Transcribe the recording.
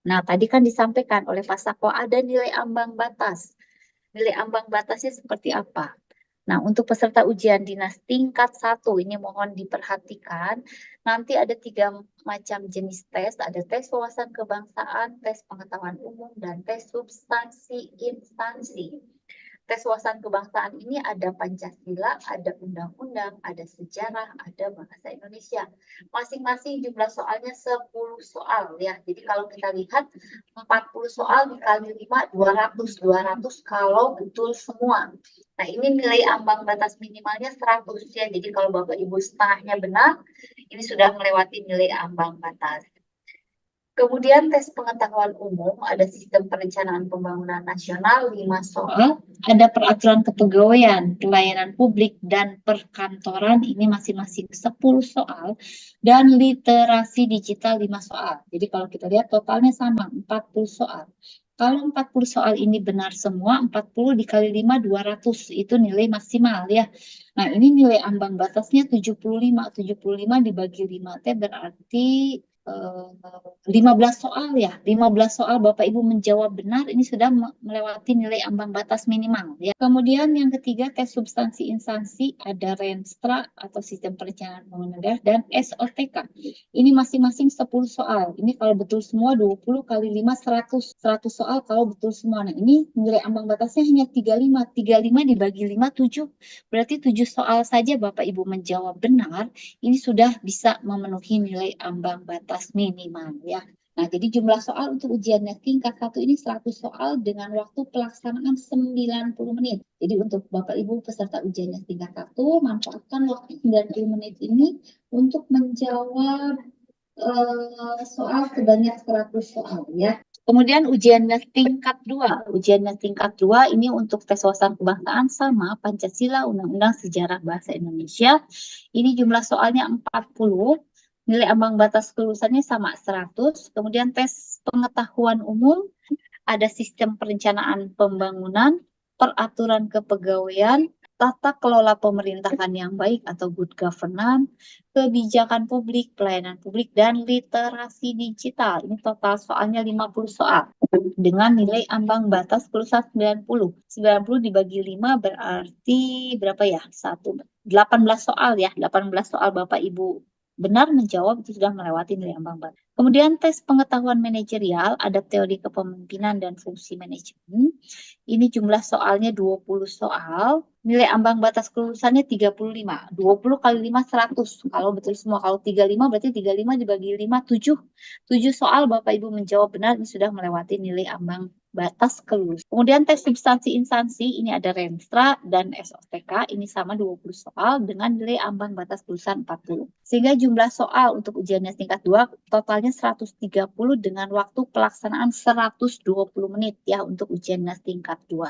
Nah, tadi kan disampaikan oleh Pak Sako ada nilai ambang batas. Nilai ambang batasnya seperti apa? Nah, untuk peserta ujian dinas tingkat 1, ini mohon diperhatikan, nanti ada 3 macam jenis tes, ada tes wawasan kebangsaan, tes pengetahuan umum, dan tes substansi instansi. Tes wawasan kebangsaan ini ada Pancasila, ada undang-undang, ada sejarah, ada bahasa Indonesia. Masing-masing jumlah soalnya 10 soal ya. Jadi kalau kita lihat 40 soal dikali 5, 200. 200 kalau betul semua. Nah, ini nilai ambang batas minimalnya 100 ya. Jadi kalau Bapak Ibu setengahnya benar, ini sudah melewati nilai ambang batas. Kemudian tes pengetahuan umum, ada sistem perencanaan pembangunan nasional 5 soal, ada peraturan kepegawaian, pelayanan publik, dan perkantoran, ini masing-masing 10 soal, dan literasi digital 5 soal. Jadi kalau kita lihat totalnya sama, 40 soal. Kalau 40 soal ini benar semua, 40 dikali 5, 200, itu nilai maksimal ya. Nah, ini nilai ambang batasnya 75. 75 dibagi 5, berarti 15 soal ya. 15 soal Bapak Ibu menjawab benar, ini sudah melewati nilai ambang batas minimal ya. Kemudian yang ketiga tes substansi instansi, ada Renstra atau sistem perencanaan pembangunan daerah, dan SOTK. Ini masing-masing 10 soal. Ini kalau betul semua 20 kali 5, 100. 100 soal kalau betul semua. Nah, ini nilai ambang batasnya hanya 35. 35 dibagi 5, 7. Berarti 7 soal saja Bapak Ibu menjawab benar, ini sudah bisa memenuhi nilai ambang batas minimal ya. Nah, jadi jumlah soal untuk ujiannya tingkat 1 ini 100 soal dengan waktu pelaksanaan 90 menit. Jadi untuk Bapak Ibu peserta ujiannya tingkat 1, manfaatkan waktu 90 menit ini untuk menjawab soal sebanyak 100 soal ya. Kemudian ujiannya tingkat 2. Ujiannya tingkat 2 ini untuk tes wawasan kebangsaan sama Pancasila, Undang-Undang, Sejarah, Bahasa Indonesia. Ini jumlah soalnya 40. Nilai ambang batas kelulusannya sama 100. Kemudian tes pengetahuan umum, ada sistem perencanaan pembangunan, peraturan kepegawaian, tata kelola pemerintahan yang baik atau good governance, kebijakan publik, pelayanan publik, dan literasi digital. Ini total soalnya 50 soal dengan nilai ambang batas kelulusan 90. 90 dibagi 5 berarti berapa ya? 18 soal ya. 18 soal Bapak Ibu benar menjawab, itu sudah melewati nilai ambang batas. Kemudian tes pengetahuan manajerial, ada teori kepemimpinan dan fungsi manajemen. Ini jumlah soalnya 20 soal. Nilai ambang batas kelulusannya 35. 20 kali 5, 100. Kalau betul semua. Kalau 35 berarti 35 dibagi 5, 7. 7 soal Bapak Ibu menjawab benar, ini sudah melewati nilai ambang batas kelulusan. Kemudian tes substansi instansi, ini ada Renstra dan SOTK, ini sama 20 soal dengan nilai ambang batas kelulusan 40. Sehingga jumlah soal untuk ujiannya tingkat 2 totalnya 130 dengan waktu pelaksanaan 120 menit ya untuk ujiannya tingkat 2.